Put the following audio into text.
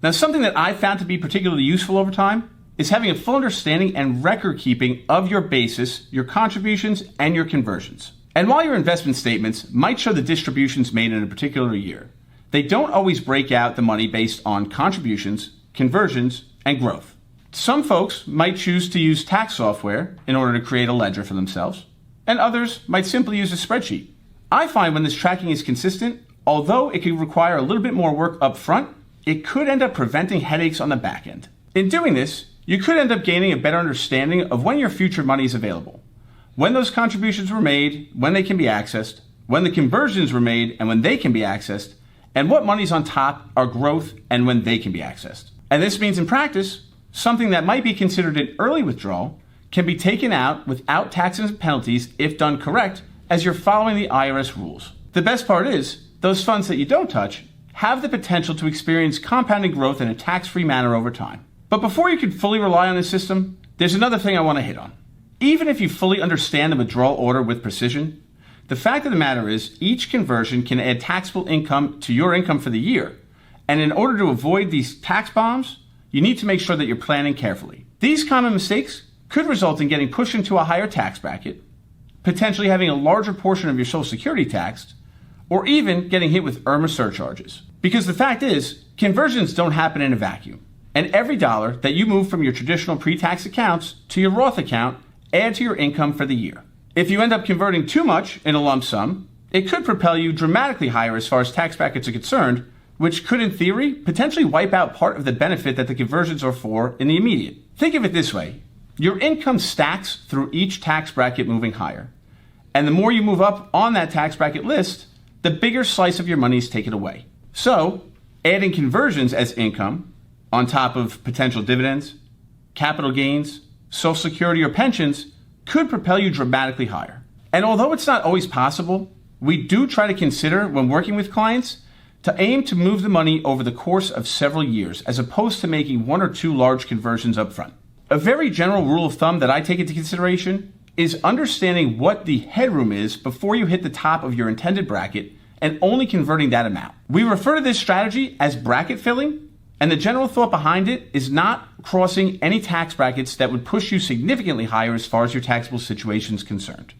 Now, something that I found to be particularly useful over time is having a full understanding and record keeping of your basis, your contributions, and your conversions. And while your investment statements might show the distributions made in a particular year, they don't always break out the money based on contributions, conversions, and growth. Some folks might choose to use tax software in order to create a ledger for themselves, and others might simply use a spreadsheet. I find when this tracking is consistent, although it could require a little bit more work up front, it could end up preventing headaches on the back end. In doing this, you could end up gaining a better understanding of when your future money is available, when those contributions were made, when they can be accessed, when the conversions were made and when they can be accessed, and what monies on top are growth and when they can be accessed. And this means in practice, something that might be considered an early withdrawal can be taken out without taxes and penalties if done correct, as you're following the IRS rules. The best part is, those funds that you don't touch have the potential to experience compounding growth in a tax-free manner over time. But before you can fully rely on this system, there's another thing I want to hit on. Even if you fully understand the withdrawal order with precision, the fact of the matter is each conversion can add taxable income to your income for the year. And in order to avoid these tax bombs, you need to make sure that you're planning carefully. These common mistakes could result in getting pushed into a higher tax bracket, potentially having a larger portion of your Social Security taxed, or even getting hit with IRMA surcharges. Because the fact is, conversions don't happen in a vacuum. And every dollar that you move from your traditional pre-tax accounts to your Roth account adds to your income for the year. If you end up converting too much in a lump sum, it could propel you dramatically higher as far as tax brackets are concerned, which could, in theory, potentially wipe out part of the benefit that the conversions are for in the immediate. Think of it this way. Your income stacks through each tax bracket moving higher. And the more you move up on that tax bracket list, the bigger slice of your money is taken away. So, adding conversions as income, on top of potential dividends, capital gains, Social Security or pensions, could propel you dramatically higher. And although it's not always possible, we do try to consider when working with clients to aim to move the money over the course of several years, as opposed to making one or two large conversions up front. A very general rule of thumb that I take into consideration is understanding what the headroom is before you hit the top of your intended bracket and only converting that amount. We refer to this strategy as bracket filling, and the general thought behind it is not crossing any tax brackets that would push you significantly higher as far as your taxable situation is concerned.